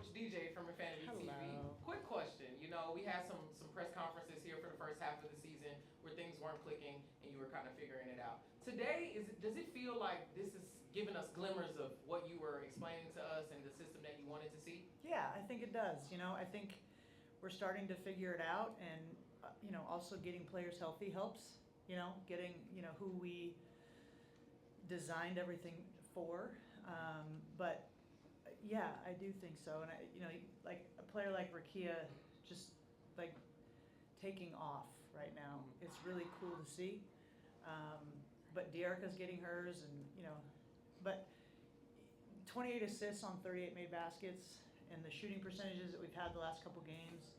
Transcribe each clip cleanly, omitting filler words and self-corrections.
Coach DJ from Infinity TV. Hello. Quick question. You know, we had some press conferences here for the first half of the season where things weren't clicking and you were kind of figuring it out. Today, does it feel like this is giving us glimmers of what you were explaining to us and the system that you wanted to see? Yeah, I think it does. You know, I think we're starting to figure it out, and also getting players healthy helps. You know, getting who we designed everything for. But yeah, I do think so. And like a player like Rickea, just like taking off right now. It's really cool to see. But Dearica's getting hers, and but 28 assists on 38 made baskets, and the shooting percentages that we've had the last couple games.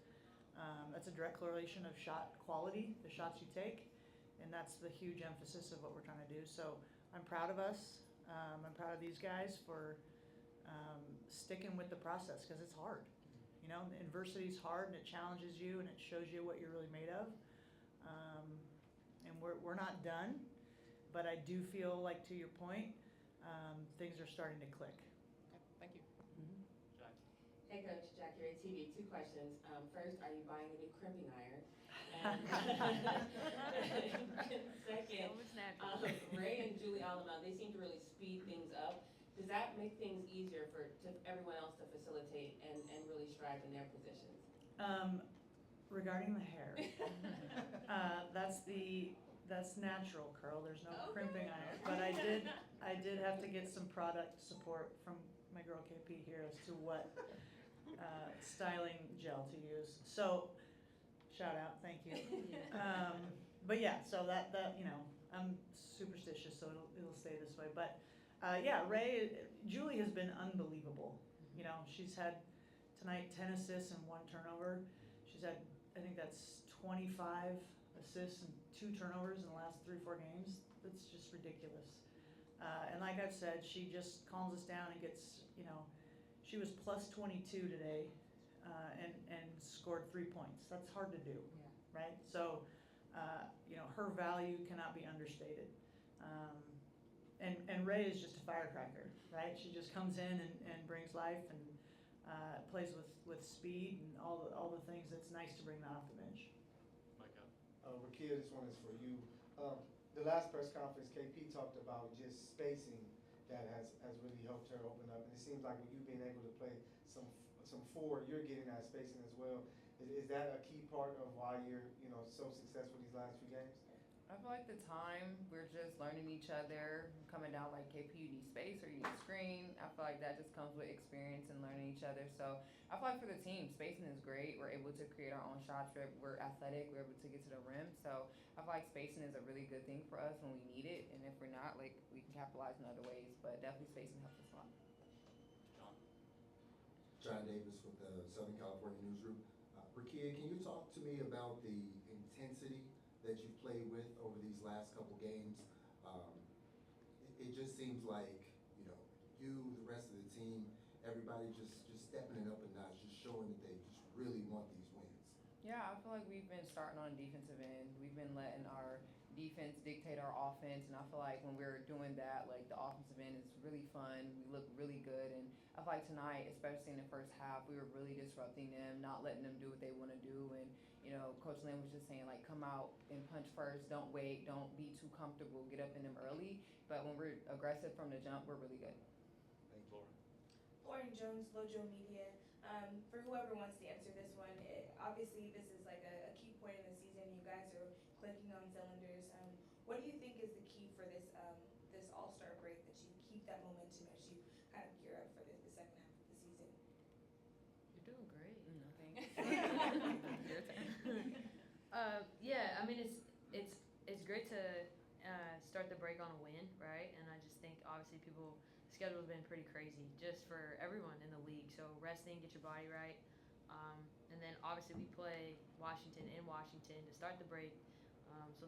That's a direct correlation of shot quality, the shots you take, and that's the huge emphasis of what we're trying to do. So I'm proud of us. I'm proud of these guys for sticking with the process, because it's hard. Adversity is hard, and it challenges you, and it shows you what you're really made of. And we're not done, but I do feel like, to your point, things are starting to click. Okay, thank you. Mm-hmm. Jack. Hey Coach, Jackie Ray TV. 2 questions. First, are you buying a new crimping iron? And second, Ray and Julie Alamo, they seem to really speed things up. Does that make things easier for everyone else to facilitate and really strive in their positions? Regarding the hair, that's natural curl. There's no crimping iron, but I did have to get some product support from my girl KP here as to what styling gel to use. So shout out, thank you. But yeah, so that I'm superstitious, so it'll stay this way. But Julie has been unbelievable. She's had tonight 10 assists and 1 turnover. She's had, I think that's 25 assists and 2 turnovers in the last 3-4 games. That's just ridiculous. And like I've said, she just calms us down and gets, she was plus 22 today, and scored 3 points. That's hard to do, right? So, her value cannot be understated. And Ray is just a firecracker, right? She just comes in and brings life, and plays with speed and all the things that's nice to bring that off the bench. Micah. Rickea, this one is for you. The last press conference, KP talked about just spacing that has really helped her open up, and it seems like with you being able to play some forward, you're getting that spacing as well. Is that a key part of why you're so successful these last few games? I feel like the time we're just learning each other, coming down like KP, you need space or you need screen. I feel like that just comes with experience and learning each other. So I feel like for the team, spacing is great. We're able to create our own shots. We're athletic. We're able to get to the rim. So I feel like spacing is a really good thing for us when we need it. And if we're not, like, we can capitalize in other ways. But definitely spacing helps us a lot. John Davis with the Southern California Newsroom. Rickea, can you talk to me about the intensity that you've played with over these last couple games? It just seems like, you, the rest of the team, everybody just stepping it up a notch, just showing that they just really want these wins. Yeah, I feel like we've been starting on the defensive end. We've been letting our defense dictate our offense, and I feel like when we're doing that, like, the offensive end is really fun. We look really good, and I feel like tonight, especially in the first half, we were really disrupting them, not letting them do what they want to do. And Coach Lynne was just saying, like, come out and punch first. Don't wait. Don't be too comfortable. Get up in them early. But when we're aggressive from the jump, we're really good. Thank you, Laura. Lauren Jones, Lojo Media. For whoever wants to answer this one, obviously this is like a key point in the season. You guys are clicking on cylinders. What do you think is the key for this this All-Star break, that you keep that momentum as you kind of gear up for the second half of the season? You're doing great. Thanks. Your turn. Yeah, I mean it's great to start the break on a win, right? And I just think obviously the schedule's been pretty crazy just for everyone in the league. So resting, get your body right, and then obviously we play Washington in Washington to start the break. So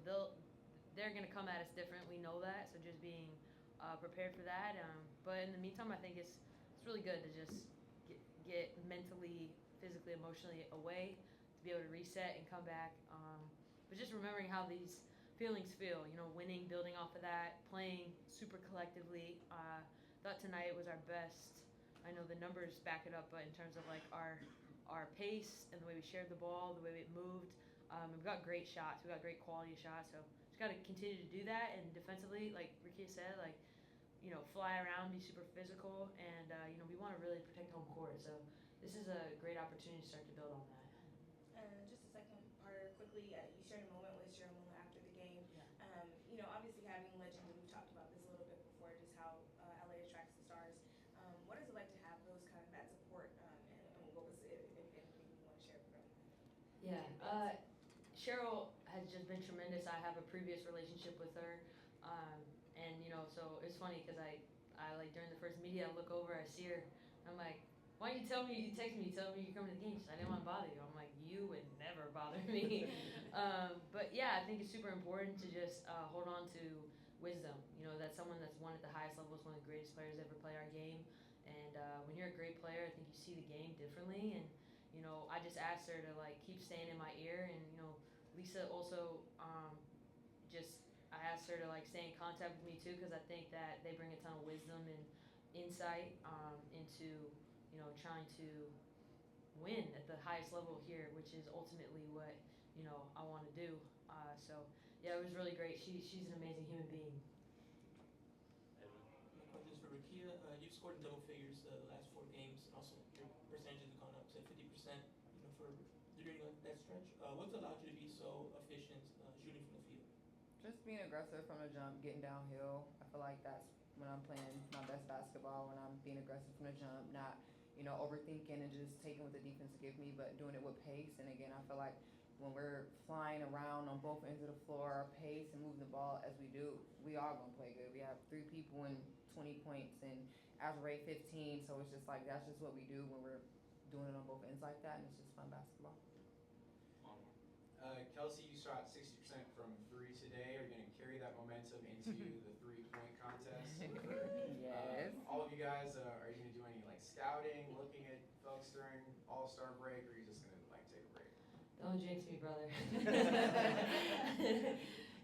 they're gonna come at us different. We know that. So just being prepared for that. But in the meantime, I think it's really good to just get mentally, physically, emotionally away, to be able to reset and come back. But just remembering how these feelings feel, winning, building off of that, playing super collectively. Thought tonight was our best I know the numbers back it up, but in terms of like our pace and the way we shared the ball, the way we moved, we've got great shots. We've got great quality shots. So just got to continue to do that. And defensively, like Rickea said, like, you know, fly around, be super physical, and you know, we want to really protect home court. So this is a great opportunity to start to build on that. Just a second part, quickly, you shared a moment with Jerome after the game. Yeah. You know, obviously having legends, and we've talked about this a little bit before, just how LA attracts the stars. What is it like to have those kind of that support, and what was it, if anything you want to share with them? Yeah. Cheryl has just been tremendous. I have a previous relationship with her, and you know, so it's funny because I like during the first media, I look over, I see her, I'm like, why don't you tell me? You text me, you tell me you're coming to the game. She's like, I didn't want to bother you. I'm like, you would never bother me. But yeah, I think it's super important to just hold on to wisdom. You know, that's someone that's won at the highest level, is one of the greatest players to ever play our game. And when you're a great player, I think you see the game differently. And you know, I just asked her to like keep staying in my ear. And you know, Lisa also I asked her to like stay in contact with me too, because I think that they bring a ton of wisdom and insight into, you know, trying to win at the highest level here, which is ultimately what, you know, I want to do. So yeah, it was really great. She's an amazing human being. My question is for Rickea. You've scored in double figures the last 4 games, and also your percentage has gone up to 50%. You know, for during that stretch, what's allowed you to be so efficient shooting from the field? Just being aggressive from the jump, getting downhill. I feel like that's when I'm playing my best basketball, when I'm being aggressive from the jump, not, you know, overthinking and just taking what the defense give me, but doing it with pace. And again, I feel like when we're flying around on both ends of the floor, our pace and moving the ball as we do, we are going to play good. We have 3 people in 20 points and Azure 15, so it's just like that's just what we do when we're doing it on both ends like that, and it's just fun basketball. Kelsey, you shot 60% from 3 today. Are you going to carry that momentum into the 3-point contest? Yes. All of you guys, are you going to do any like scouting, looking at folks during All-Star break, or are you just going to like take a break? Don't jinx me, brother.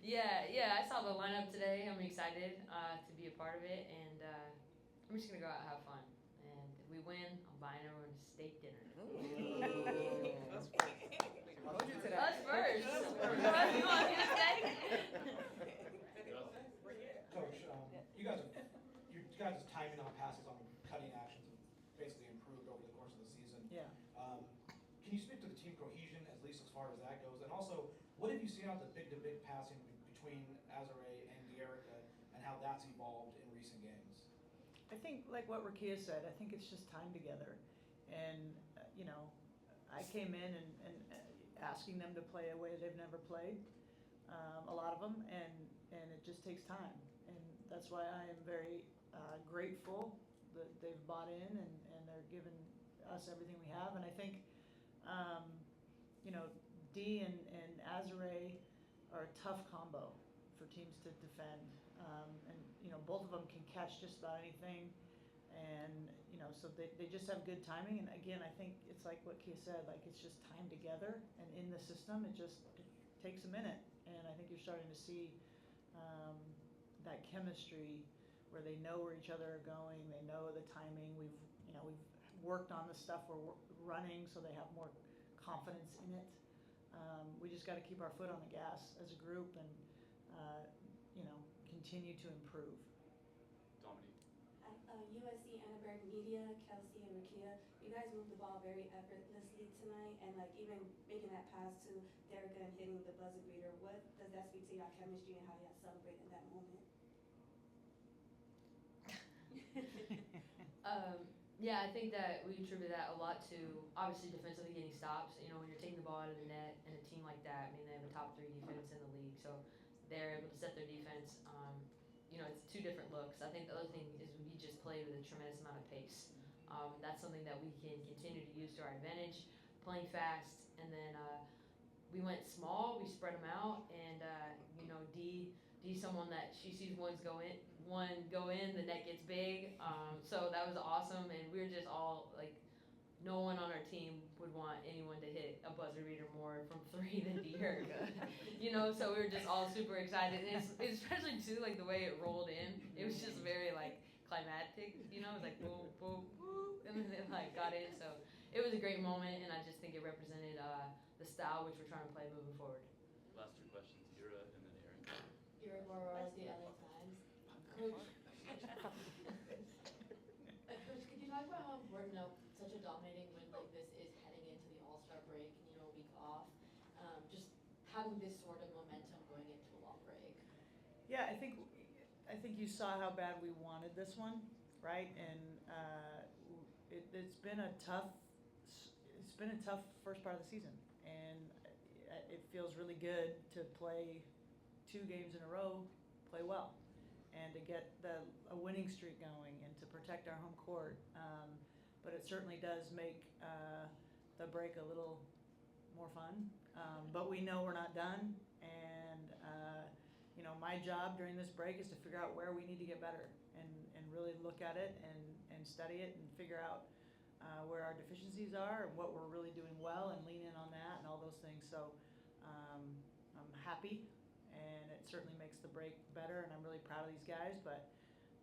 Yeah, I saw the lineup today. I'm excited to be a part of it, and I'm just gonna go out and have fun. And if we win, I'm buying everyone a steak dinner. Hold you to that. Us first. You want me to steak? Coach, you guys' timing on passes on cutting actions have basically improved over the course of the season. Yeah. Can you speak to the team cohesion, at least as far as that goes? And also, what have you seen out the big-to-big passing between Azure and Rickea, and how that's evolved in recent games? I think, like what Rickea said, I think it's just time together. And, you know, I came in and asking them to play a way they've never played, a lot of them, and it just takes time. And that's why I am very grateful that they've bought in and they're giving us everything we have. And I think, you know, D and Azure are a tough combo for teams to defend. And, you know, both of them can catch just about anything. And, you know, so they just have good timing. And again, I think it's like what Kia said, like it's just time together. And in the system, it takes a minute. And I think you're starting to see that chemistry where they know where each other are going. They know the timing. We've worked on the stuff we're running so they have more confidence in it. We just got to keep our foot on the gas as a group and, you know, continue to improve. USC Annenberg Media, Kelsey and Rickea, you guys moved the ball very effortlessly tonight, and like even making that pass to Derek and hitting the buzzer beater. What does that speak to y'all chemistry and how y'all celebrate in that moment? Yeah, I think that we attribute that a lot to obviously defensively getting stops. You know, when you're taking the ball out of the net and a team like that, I mean, they have a top 3 defense in the league, so they're able to set their defense. You know, it's 2 different looks. I think the other thing is we just play with a tremendous amount of pace. That's something that we can continue to use to our advantage, playing fast. And then we went small, we spread them out, and you know, D's someone that she sees one go in, the net gets big. So that was awesome, and we were just all like, no one on our team would want anyone to hit a buzzer beater more from 3 than Rickea. You know, so we were just all super excited, and it's, especially too like the way it rolled in. It was just very like climactic, you know, it was like boom, boom, boom, and then it like got in. So it was a great moment, and I just think it represented the style which we're trying to play moving forward. Last two questions, Ira and then Aaron. Ira Morales, the LA Times. Coach, Coach, could you talk about how important such a dominating win like this is heading into the All-Star break and, a week off? Just having this sort of momentum going into a long break. Yeah, I think you saw how bad we wanted this one, right? And it's been a tough first part of the season, and it feels really good to play 2 games in a row, play well, and to get a winning streak going, and to protect our home court. But it certainly does make the break a little more fun. But we know we're not done, and my job during this break is to figure out where we need to get better, and really look at it and study it and figure out where our deficiencies are and what we're really doing well, and lean in on that and all those things. So I'm happy, and it certainly makes the break better, and I'm really proud of these guys, but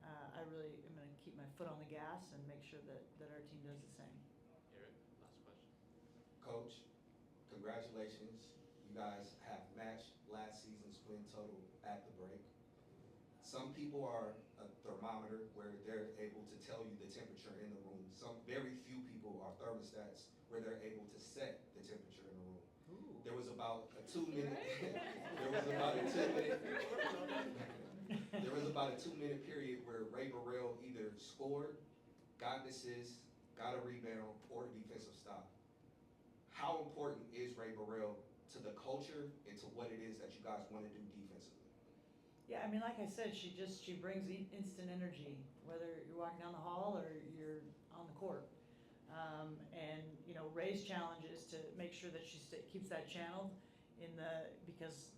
I really am going to keep my foot on the gas and make sure that our team does the same. Eric, last question. Coach, congratulations. You guys have matched last season's win total at the break. Some people are a thermometer where they're able to tell you the temperature in the room. Very few people are thermostats where they're able to set the temperature in the room. Ooh. There was about a 2-minute there was about a 2-minute period where Ray Burrell either scored, got an assist, got a rebound, or a defensive stop. How important is Ray Burrell to the culture and to what it is that you guys want to do defensively? Yeah, I mean, like I said, she brings instant energy, whether you're walking down the hall or you're on the court. And Ray's challenge is to make sure that she keeps that channeled because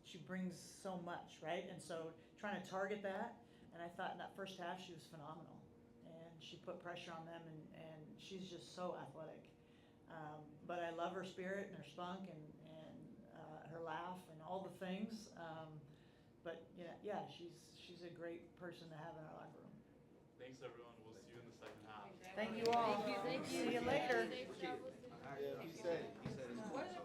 she brings so much, right? And so trying to target that, and I thought in that first half she was phenomenal, and she put pressure on them, and she's just so athletic. But I love her spirit and her spunk and her laugh and all the things. But yeah, she's a great person to have in our locker room. Thanks, everyone. We'll see you in the second half. Thank you all. Thank you. See you later. Yeah, he said it. What are the